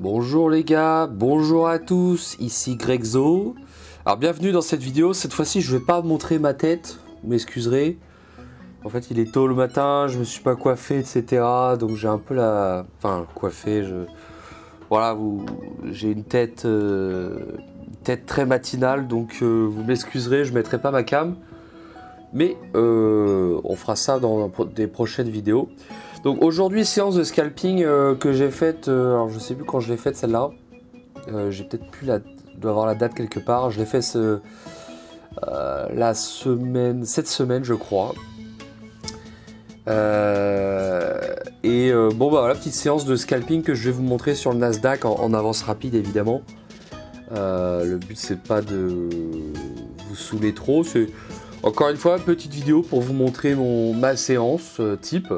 Bonjour les gars, bonjour à tous, ici Grexo. Alors bienvenue dans cette vidéo, cette fois-ci je vais pas montrer ma tête, vous m'excuserez. En fait il est tôt le matin, je me suis pas coiffé etc. Donc j'ai un peu la... Enfin coiffé, voilà, j'ai une tête très matinale, donc vous m'excuserez, je mettrai pas ma cam. Mais on fera ça dans des prochaines vidéos. Donc aujourd'hui séance de scalping que j'ai faite, alors je sais plus quand je l'ai faite celle-là. J'ai peut-être dois avoir la date quelque part. Je l'ai fait cette semaine je crois. Bon bah voilà, petite séance de scalping que je vais vous montrer sur le Nasdaq en avance rapide évidemment. Le but c'est pas de vous saouler trop, c'est encore une fois petite vidéo pour vous montrer ma séance type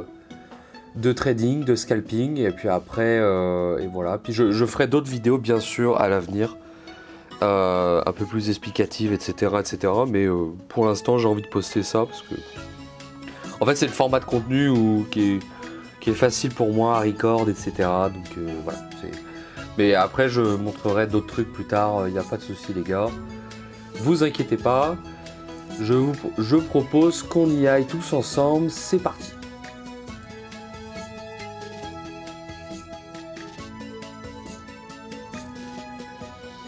de trading, de scalping, et puis après et voilà. Puis je ferai d'autres vidéos bien sûr à l'avenir, un peu plus explicatives, etc. Mais pour l'instant j'ai envie de poster ça parce que en fait c'est le format de contenu qui est facile pour moi à record, etc. Donc voilà. Mais après je montrerai d'autres trucs plus tard, il n'y a pas de souci les gars. Vous inquiétez pas, je propose qu'on y aille tous ensemble, c'est parti.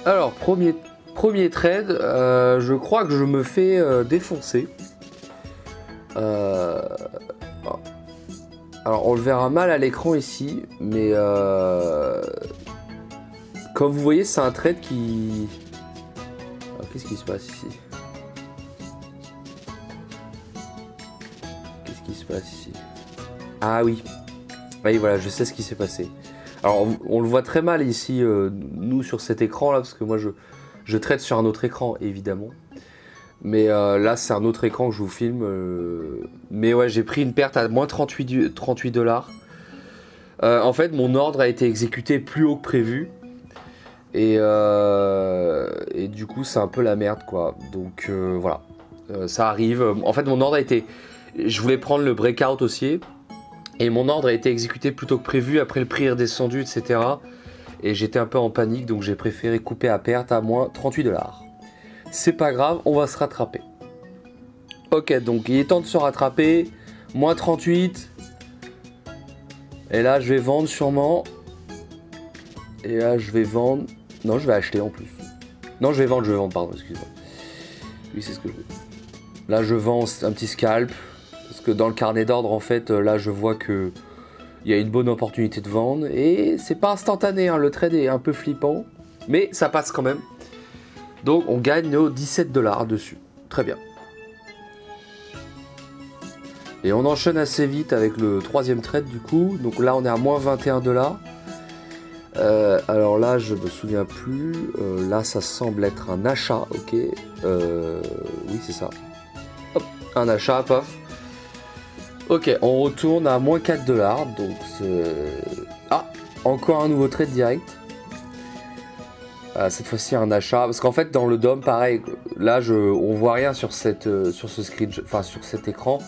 Alors, premier trade, je crois que je me fais défoncer. Alors, on le verra mal à l'écran ici, mais comme vous voyez, c'est un trade qui... Alors, qu'est-ce qui se passe ici? Qu'est-ce qui se passe ici? Ah oui. Oui, voilà, je sais ce qui s'est passé. Alors, on le voit très mal ici, nous, sur cet écran-là, parce que moi, je traite sur un autre écran, évidemment. Mais là, c'est un autre écran que je vous filme. Mais ouais, j'ai pris une perte à moins 38 $. En fait, mon ordre a été exécuté plus haut que prévu. Et du coup, c'est un peu la merde, quoi. Donc, voilà. Ça arrive. En fait, mon ordre a été... Je voulais prendre le breakout haussier. Et mon ordre a été exécuté plus tôt que prévu. Après, le prix est redescendu, etc. Et j'étais un peu en panique. Donc, j'ai préféré couper à perte à moins 38 $. C'est pas grave, on va se rattraper. Ok, donc il est temps de se rattraper. Moins 38. Et là, je vais vendre sûrement. Et là, je vais vendre. Non, je vais acheter en plus. Non, je vais vendre, pardon, excusez-moi. Oui, c'est ce que je veux. Là, je vends un petit scalp. Parce que dans le carnet d'ordre, en fait, là, je vois que il y a une bonne opportunité de vendre. Et c'est pas instantané, hein, le trade est un peu flippant. Mais ça passe quand même. Donc on gagne nos 17 $ dessus. Très bien. Et on enchaîne assez vite avec le troisième trade du coup. Donc là on est à moins 21 $. Alors là je me souviens plus. Là ça semble être un achat. Ok. Oui c'est ça. Hop, un achat, paf. Ok, on retourne à moins 4 $. Donc ah, encore un nouveau trade direct. Cette fois-ci un achat, parce qu'en fait dans le DOM pareil, là on voit rien sur ce screen, enfin sur cet écran.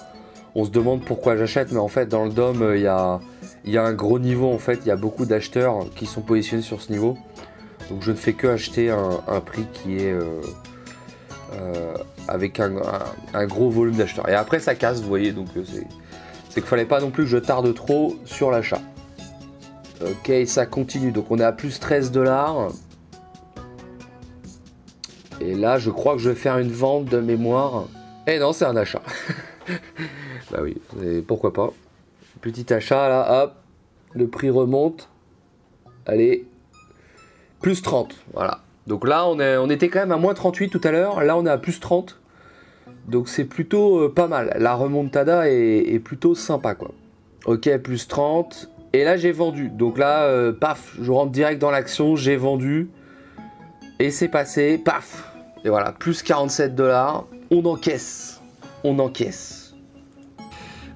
On se demande pourquoi j'achète, mais en fait dans le DOM il y a un gros niveau, en fait il y a beaucoup d'acheteurs qui sont positionnés sur ce niveau. Donc je ne fais que acheter un prix qui est avec un gros volume d'acheteurs. Et après ça casse, vous voyez, donc c'est qu'il fallait pas non plus que je tarde trop sur l'achat. Ok, ça continue, donc on est à plus 13 $. Et là, je crois que je vais faire une vente de mémoire. Eh non, c'est un achat. Bah oui, pourquoi pas. Petit achat, là, hop. Le prix remonte. Allez. Plus 30, voilà. Donc là, on était quand même à moins 38 tout à l'heure. Là, on est à plus 30. Donc c'est plutôt pas mal. La remontada est plutôt sympa, quoi. Ok, plus 30. Et là, j'ai vendu. Donc là, paf, je rentre direct dans l'action. J'ai vendu. Et c'est passé, paf. Et voilà, plus 47 $. On encaisse.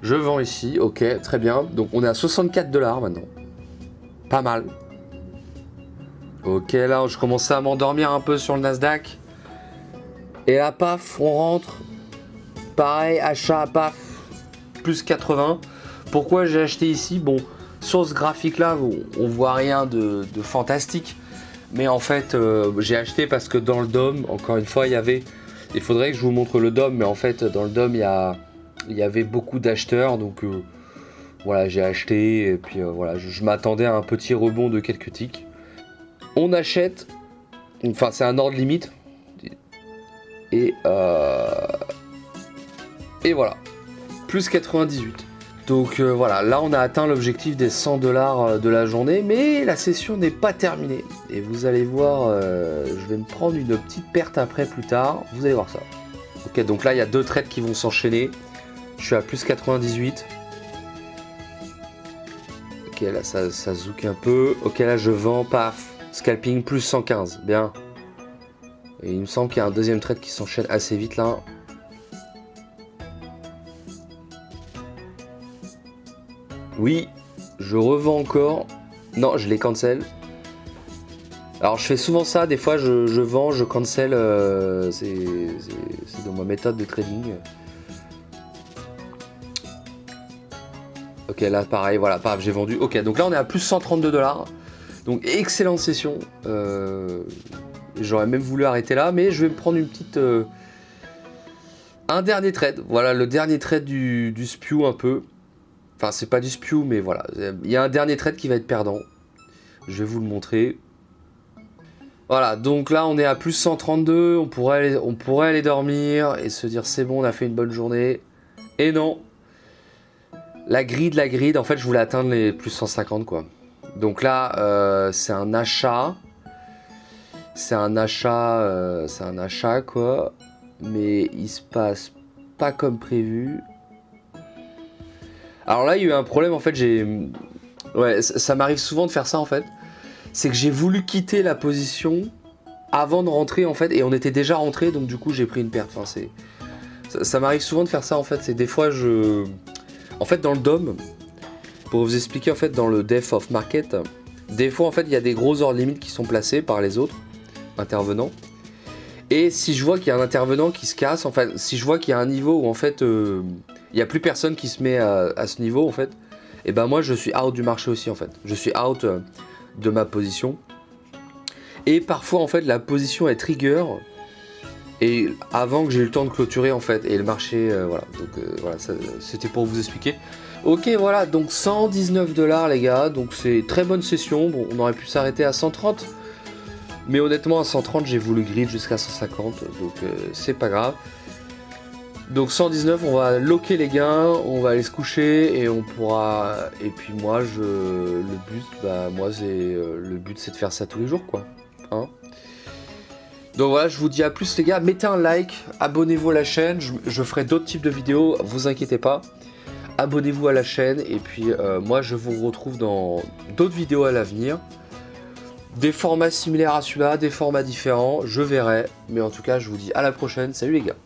Je vends ici, ok, très bien. Donc on est à 64 $ maintenant. Pas mal. Ok, là je commençais à m'endormir un peu sur le Nasdaq. Et là, paf, on rentre. Pareil, achat, paf. Plus 80. Pourquoi j'ai acheté ici? Bon, sur ce graphique là, on voit rien de fantastique. Mais en fait, j'ai acheté parce que dans le DOM, encore une fois, il faudrait que je vous montre le DOM, mais en fait, dans le DOM, il y avait beaucoup d'acheteurs, donc voilà, j'ai acheté, et puis voilà, je m'attendais à un petit rebond de quelques ticks. On achète, enfin, c'est un ordre limite, et voilà, plus 98. Donc voilà, là on a atteint l'objectif des 100 $ de la journée, mais la session n'est pas terminée. Et vous allez voir, je vais me prendre une petite perte après plus tard, vous allez voir ça. Ok, donc là il y a 2 trades qui vont s'enchaîner. Je suis à plus 98. Ok, là ça zouk un peu. Ok, là je vends, paf, scalping plus 115, bien. Et il me semble qu'il y a un deuxième trade qui s'enchaîne assez vite là. Oui, je revends encore. Non, je les cancel. Alors je fais souvent ça, des fois je vends, je cancel. C'est dans ma méthode de trading. Ok, là pareil, voilà, paf, j'ai vendu. Ok, donc là on est à plus 132 $. Donc excellente session. J'aurais même voulu arrêter là, mais je vais me prendre une petite... un dernier trade. Voilà, le dernier trade du spew un peu. Enfin, c'est pas du spew, mais voilà. Il y a un dernier trade qui va être perdant. Je vais vous le montrer. Voilà, donc là, on est à plus 132. On pourrait aller dormir et se dire, c'est bon, on a fait une bonne journée. Et non. La grid, en fait, je voulais atteindre les plus 150, quoi. Donc là, c'est un achat. C'est un achat, quoi. Mais il se passe pas comme prévu. Alors là, il y a eu un problème, en fait, ouais, ça m'arrive souvent de faire ça, en fait. C'est que j'ai voulu quitter la position avant de rentrer, en fait, et on était déjà rentré, donc du coup, j'ai pris une perte. Enfin, ça m'arrive souvent de faire ça, en fait. C'est des fois, en fait, dans le DOM, pour vous expliquer, en fait, dans le Depth of Market, des fois, en fait, il y a des gros ordres limites qui sont placés par les autres intervenants. Et si je vois qu'il y a un intervenant qui se casse, en fait, si je vois qu'il y a un niveau où, en fait... il n'y a plus personne qui se met à ce niveau en fait, et ben moi je suis out du marché aussi en fait. Je suis out de ma position. Et parfois en fait la position est trigger et avant que j'ai eu le temps de clôturer en fait. Et le marché, voilà. Donc voilà, c'était pour vous expliquer. Ok, voilà, donc 119 $ les gars. Donc c'est très bonne session. Bon, on aurait pu s'arrêter à 130. Mais honnêtement à 130 j'ai voulu grid jusqu'à 150. Donc c'est pas grave. Donc 119, on va loquer les gains, on va aller se coucher et on pourra. Et puis moi, le but, c'est de faire ça tous les jours, quoi. Hein, donc voilà, je vous dis à plus les gars. Mettez un like, abonnez-vous à la chaîne. Je ferai d'autres types de vidéos, vous inquiétez pas. Abonnez-vous à la chaîne et puis moi, je vous retrouve dans d'autres vidéos à l'avenir. Des formats similaires à celui-là, des formats différents, je verrai. Mais en tout cas, je vous dis à la prochaine. Salut les gars.